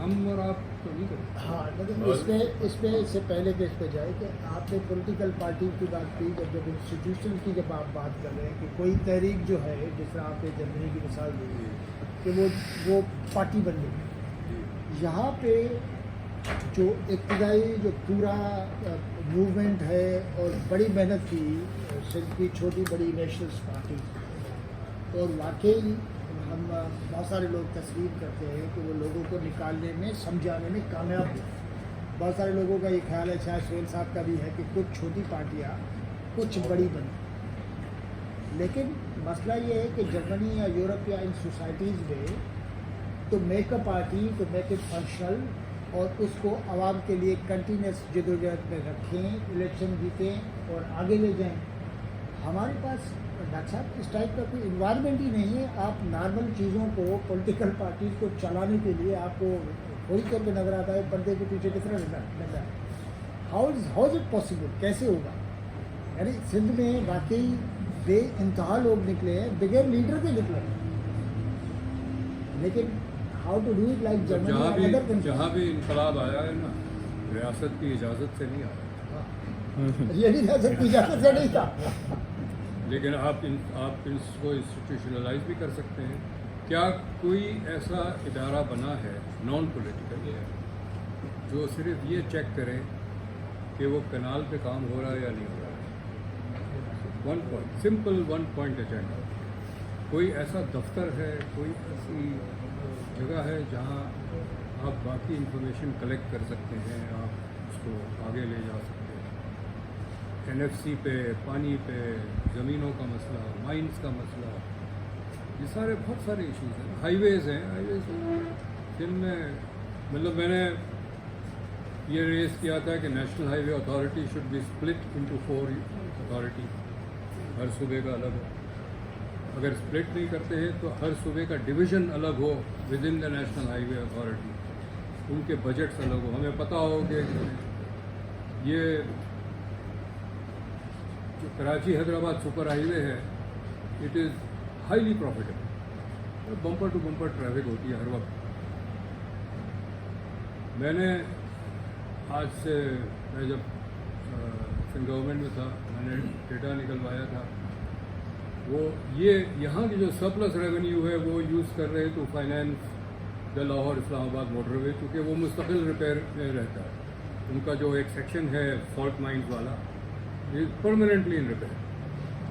ہم اور آپ تو نہیں کرتے. ہاں لیکن اس پہ اس سے پہلے کہ اس پہ جائے کہ آپ نے پولیٹیکل پارٹی کی بات کی جب انسٹیٹیوشن کی جب آپ بات کر رہے ہیں کہ کوئی تحریک جو ہے جس طرح آپ نے جرمنی کی مثال دی کہ وہ پارٹی بن گئی. یہاں پہ جو ابتدائی جو پورا موومنٹ ہے اور بڑی محنت کی سندھ کی چھوٹی بڑی نیشنلس پارٹی اور واقعی ہم بہت سارے لوگ تسلیم کرتے ہیں کہ وہ لوگوں کو نکالنے میں سمجھانے میں کامیاب ہوئے. بہت سارے لوگوں کا یہ خیال ہے شاید سہیل صاحب کا بھی ہے کہ کچھ چھوٹی پارٹیاں کچھ بڑی بنی. لیکن مسئلہ یہ ہے کہ جرمنی یا یورپ یا ان سوسائٹیز میں تو میک اے پارٹی تو میک اٹ فنکشنل اور اس کو عوام کے لیے کنٹینیوس جدوجہد میں رکھیں, الیکشن جیتیں اور آگے لے جائیں. ہمارے پاس ڈاکٹر صاحب اس ٹائپ کا کوئی انوائرمنٹ ہی نہیں ہے. آپ نارمل چیزوں کو پولیٹیکل پارٹیز کو چلانے کے لیے آپ کو وہی طور پہ نظر آتا ہے پردے کے پیچھے کس طرح نظر ہے. ہاؤ از اٹ پاسبل, کیسے ہوگا؟ یعنی سندھ میں واقعی بے انتہا لوگ نکلے ہیں, بغیر لیڈر کے نکلے ہیں, لیکن how to do it like Germany. جہاں بھی انقلاب آیا ہے نا, ریاست کی اجازت سے نہیں آیا. یہ بھی ریاست کی اجازت سے نہیں تھا. لیکن آپ اس کو انسٹیٹیوشنلائز بھی کر سکتے ہیں. کیا کوئی ایسا ادارہ بنا ہے نان پولیٹیکل جو صرف یہ چیک کرے کہ وہ کنال پہ کام ہو رہا ہے یا نہیں ہو رہا ہے؟ Simple one point agenda. کوئی ایسا دفتر ہے, کوئی ایسی جگہ ہے جہاں آپ باقی انفارمیشن کلیکٹ کر سکتے ہیں, آپ اس کو آگے لے جا سکتے ہیں. NFC پہ, پانی پہ, زمینوں کا مسئلہ, مائنس کا مسئلہ, یہ سارے بہت سارے ایشوز ہیں. ہائی ویز جن میں مطلب میں نے یہ ریز کیا تھا کہ نیشنل ہائی وے authority should be split into 4 authority. ہر صوبے کا الگ ہو. اگر اسپلٹ نہیں کرتے ہیں تو ہر صوبے کا ڈویژن الگ ہو within the national highway وے اتھارٹی. ان کے بجٹس الگ ہو. ہمیں پتہ ہو کہ یہ جو Karachi Hyderabad super highway ہے, it is highly profitable. Bumper to bumper traffic ہوتی ہے ہر وقت. میں نے آج سے میں جب سندھ گورنمنٹ میں تھا, میں نے ڈیٹا نکلوایا تھا. وہ یہ یہاں کی جو سرپلس ریونیو ہے وہ یوز کر رہے تو فائنینس دا لاہور اسلام آباد موٹر وے, کیونکہ وہ مستقل ریپیئر میں رہتا ہے. ان کا جو ایک سیکشن ہے فالٹ مائنز والا, پرماننٹلی ان ریپیئر.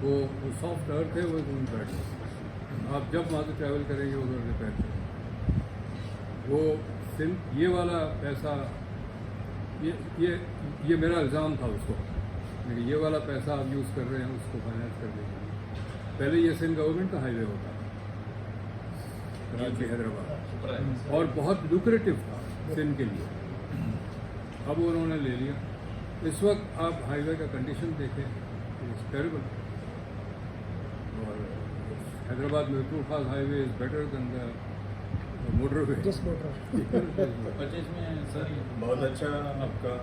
وہ سافٹ ارتھ ہے, وہ بیٹھ آپ جب وہاں سے ٹریول کریں گے ادھر ریپیئر کریں. وہ یہ والا پیسہ, یہ میرا الزام تھا اس کو, لیکن یہ والا پیسہ آپ یوز کر رہے ہیں اس کو فائنینس کرنے کے لیے. پہلے یہ سندھ گورنمنٹ کا ہائی وے ہوتا تھا کراچی حیدرآباد, اور بہت لوکریٹو تھا سندھ کے لیے. اب انہوں نے لے لیا. اس وقت آپ ہائی وے کا کنڈیشن دیکھیں, اٹس ٹیریبل. اور حیدرآباد محبوب خاص high way is better than the motor way. Purchase میں سر بہت اچھا آپ کا.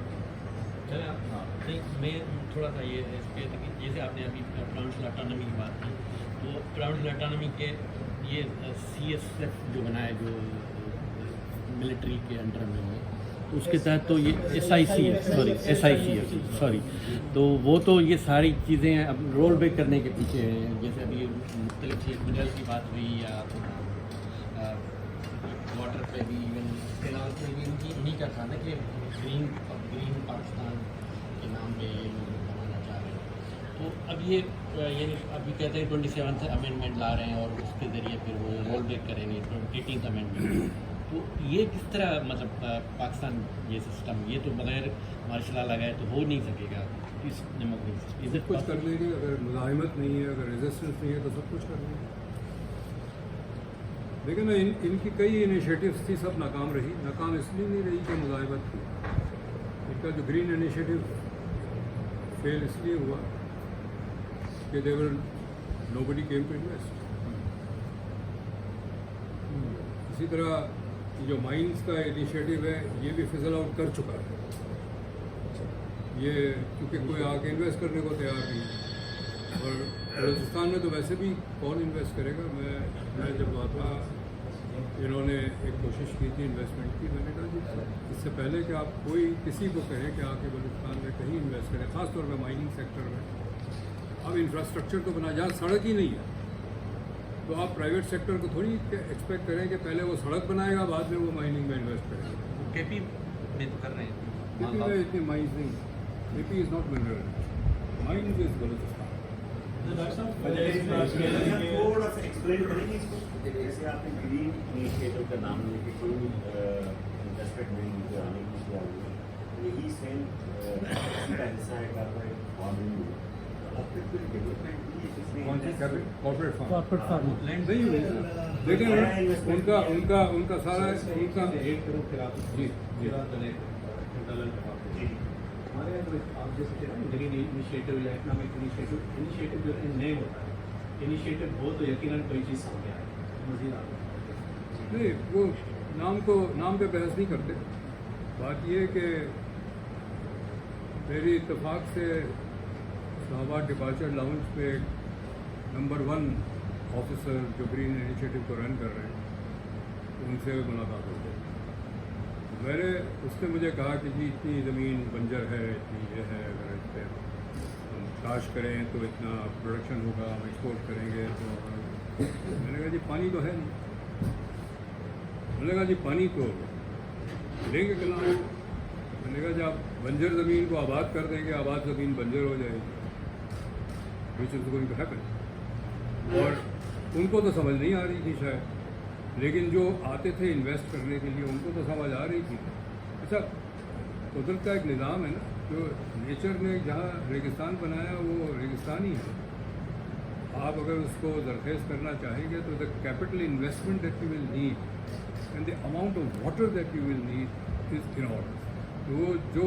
میں تھوڑا سا یہ اس پہ جیسے آپ نے ابھی پروونشل اٹانومی کی بات کی, تو پروونشل اٹانومی کے یہ CSF جو بنا ہے جو ملٹری کے انڈر میں ہے, اس کے تحت تو یہ SIC ہے سوری. تو وہ تو یہ ساری چیزیں اب رول بیک کرنے کے پیچھے ہیں. جیسے ابھی مختلف منرل کی بات ہوئی, یا واٹر پہ بھی, ایون کینال پہ بھی انہیں کا تھا نا کہ گرین پاکستان کے نام پہ یہ لوگ بنانا چاہ رہے ہیں. تو اب یہ یعنی ابھی کہتے ہیں 27th امینڈمنٹ لا رہے ہیں, اور اس کے ذریعے پھر وہ رول بیک کریں گے 18th امینڈمنٹ. تو یہ کس طرح مطلب پاکستان یہ سسٹم, یہ تو بغیر مارشل لا لگائے تو ہو نہیں سکے گا اس ڈیموکریسی. سب کچھ کر لیں گے. اگر مزاحمت نہیں ہے, اگر ریزسٹنس نہیں ہے تو سب کچھ کر لیں گے. لیکن ان کی کئی انیشیٹوز تھی, سب ناکام رہی. ناکام اس لیے نہیں رہی کہ مزاحمت تھی. ان کا جو گرین انیشیٹو فیل اس لیے ہوا کہ nobody came to invest. اسی طرح جو مائنس کا انیشیٹو ہے یہ بھی فضل آؤٹ کر چکا ہے. یہ کیونکہ کوئی آ کے انویسٹ کرنے کو تیار نہیں ہے, اور بلوچستان میں تو ویسے بھی کون انویسٹ کرے گا. میں جب وہاں تھا, انہوں نے ایک کوشش کی تھی انویسٹمنٹ کی. میں نے کہا سے پہلے کہ آپ کوئی کسی کو کہیں کہ آ کے بلوچستان میں کہیں انویسٹ کریں، خاص طور پہ مائننگ سیکٹر میں. اب انفراسٹرکچر تو بنا جہاں سڑک ہی نہیں ہے تو آپ پرائیویٹ سیکٹر کو تھوڑی ایکسپیکٹ کریں کہ پہلے وہ سڑک بنائے گا بعد میں وہ مائننگ میں انویسٹ کرے گا. کے پی میں تو کر رہے ہیں. کے پی میں اتنی مائنس نہیں. کے پی از ناٹ منرل، مائنز از بلوچستان. تھوڑا سا ایکسپلین کریں گے اس کو. جیسے آپ نے گرین انیشیٹو کا نام لے کے کوئی انویسٹمنٹ نہیں مجھے آنے کی خیال ہے، یہی سیم اسی کا حصہ ہے کارپوریٹ فارمنگ میں. اب تک کوئی ڈیولپمنٹ کون سی کر رہے corporate farm corporate farming land نہیں ہوئی سر. لیکن ان کا سارا ان کا 1 کروڑ کے رات جی ہمارے یہاں تو آپ جیسے کہہ رہے ہیں گرین انیشیٹو یا اکنامک انیشیٹو جو ہے نئے ہوتا ہے. انیشیٹو ہو تو یقیناً کوئی چیز سامنے آئے مزید آگے. نہیں وہ نام پہ بحث نہیں کرتے. بات یہ ہے کہ میری اتفاق سے اسلام آباد ڈپارچر لاؤنج پہ نمبر 1 آفیسر جو گرین انیشیٹو کو رن کر رہے ہیں ان سے ملاقات ہو گئی. اس نے مجھے کہا کہ جی اتنی زمین بنجر ہے، اتنی یہ ہے، اگر اس پہ ہم کاشت کریں تو اتنا پروڈکشن ہوگا، ہم ایکسپورٹ کریں گے تو. میں نے کہا جی پانی تو ہے نہیں. میں نے کہا جی پانی تو لیں گے کہاں. میں نے کہا جب آپ بنجر زمین کو آباد کر دیں گے، آباد زمین بنجر ہو جائے گی. وچ از گوئنگ ٹو ہیپن. اور ان کو تو سمجھ نہیں آ رہی تھی شاید، لیکن جو آتے تھے انویسٹ کرنے کے لیے ان کو تو سمجھ آ رہی تھی. اچھا قدرت کا ایک نظام ہے نا، جو نیچر نے جہاں ریگستان بنایا وہ ریگستان ہی ہے. آپ اگر اس کو زرخیز کرنا چاہیں گے تو the capital investment that you will need and the amount of water that you will need is enormous. تو جو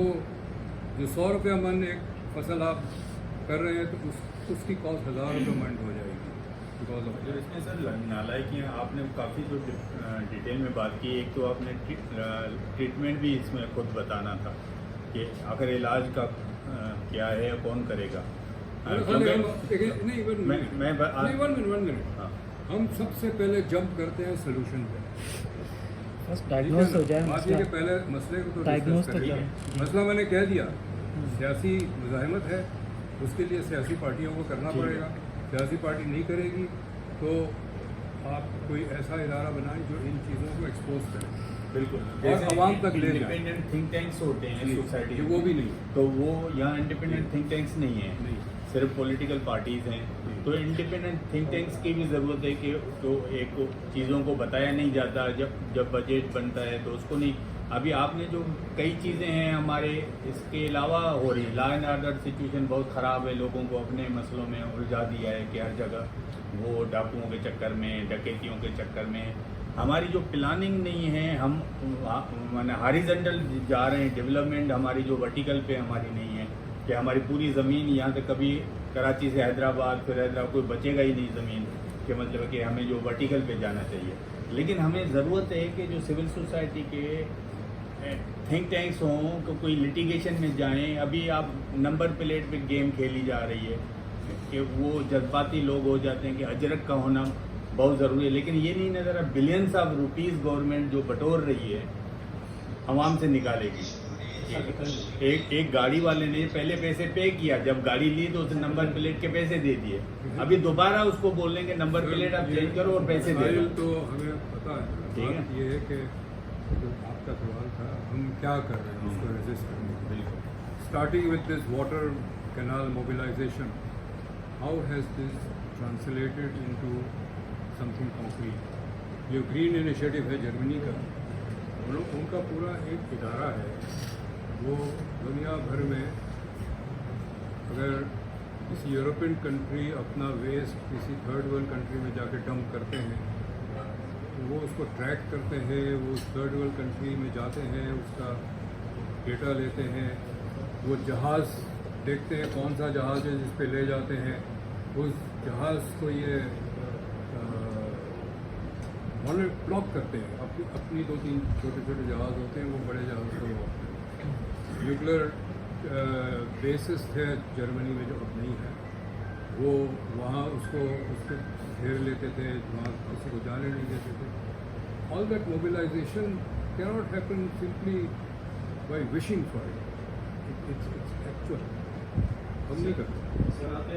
100 روپیہ من ایک فصل آپ کر رہے ہیں تو اس کی کاسٹ 1000 روپے من ہو جائے گی. بیکاز آف جو اس میں سر نالائکیاں آپ نے کافی جو ڈیٹیل میں بات کی. ایک تو آپ نے ٹریٹمنٹ بھی اس میں خود بتانا تھا کہ آخر علاج کا کیا ہے، کون کرے گا. ہم سب سے پہلے جمپ کرتے ہیں سولوشن پہ. بس ڈائگنوز ہو جائے بات یہ کہ پہلے مسئلے کو تو ڈسکس کریں. مسئلہ میں نے کہہ دیا، سیاسی مزاحمت ہے، اس کے لیے سیاسی پارٹیوں کو کرنا پڑے گا. سیاسی پارٹی نہیں کرے گی تو آپ کوئی ایسا ادارہ بنائیں جو ان چیزوں کو ایکسپوز کرے. بالکل. اور عوام تک لے جائیں. انڈیپینڈنٹ تھنک ٹینکس ہوتے ہیں سوسائٹی میں، وہ بھی نہیں. تو وہ یہاں انڈیپینڈنٹ تھنک ٹینکس نہیں ہیں، صرف پولیٹیکل پارٹیز ہیں. تو انڈیپینڈنٹ تھنک ٹینکس کی بھی ضرورت ہے کہ تو ایک چیزوں کو بتایا نہیں جاتا. جب بجٹ بنتا ہے تو اس کو نہیں. ابھی آپ نے جو کئی چیزیں ہیں ہمارے اس کے علاوہ ہو رہی ہیں. لا اینڈ آرڈر سچویشن بہت خراب ہے، لوگوں کو اپنے مسئلوں میں الجھا دیا ہے کہ ہر جگہ وہ ڈاکوؤں کے چکر میں، ڈکیتیوں کے چکر میں. ہماری جو پلاننگ نہیں ہے، ہم ہاریزنٹل جا رہے ہیں. ڈیولپمنٹ ہماری جو ورٹیکل پہ ہماری نہیں ہے کہ ہماری پوری زمین یہاں سے کبھی کراچی سے حیدرآباد، پھر حیدرآباد کوئی بچے گا ہی نہیں زمین کہ مطلب کہ ہمیں جو ورٹیکل پہ جانا چاہیے. لیکن ہمیں ضرورت ہے کہ جو سول سوسائٹی کے تھنک ٹینکس ہوں کہ کوئی لٹیگیشن میں جائیں. ابھی آپ نمبر پلیٹ پہ گیم کھیلی جا رہی ہے کہ وہ جذباتی لوگ ہو جاتے ہیں کہ اجرت کا ہونا بہت ضروری ہے. لیکن یہ نہیں نظر بلینس آف روپیز گورنمنٹ جو بٹور رہی ہے عوام سے نکالے گی. ایک گاڑی والے نے پہلے پیسے پے کیا، جب گاڑی لی تو اسے نمبر پلیٹ کے پیسے دے دیے. ابھی دوبارہ اس کو بولیں گے نمبر پلیٹ آپ چینج کرو اور پیسے دے دو. تو ہمیں پتہ ہے. ٹھیک ہے. یہ ہے کہ جو آپ کا سوال تھا ہم کیا کر رہے ہیں اس کو ریزسٹ کرنے کے لیے. Starting with this water canal mobilization, how has this translated into something concrete. جو گرین انیشیٹو ہے جرمنی کا، ان کا پورا ایک ادارہ ہے. وہ دنیا بھر میں اگر کسی یورپین کنٹری اپنا ویسٹ کسی تھرڈ ورلڈ کنٹری میں جا کے ڈمپ کرتے ہیں تو وہ اس کو ٹریک کرتے ہیں. وہ تھرڈ ورلڈ کنٹری میں جاتے ہیں، اس کا ڈیٹا لیتے ہیں. وہ جہاز دیکھتے ہیں کون سا جہاز ہے جس پہ لے جاتے ہیں. اس جہاز کو یہ بلاک کرتے ہیں. اپنی 2-3 چھوٹے چھوٹے جہاز ہوتے ہیں، وہ بڑے جہاز کو نیوکلر بیسس تھے جرمنی میں جو اب نہیں ہے. وہ وہاں اس کو گھیر لیتے تھے، وہاں کسی کو جانے نہیں دیتے تھے. All that mobilization cannot happen simply by wishing for it. It's actual. ہم نہیں کرتے. سر آپ نے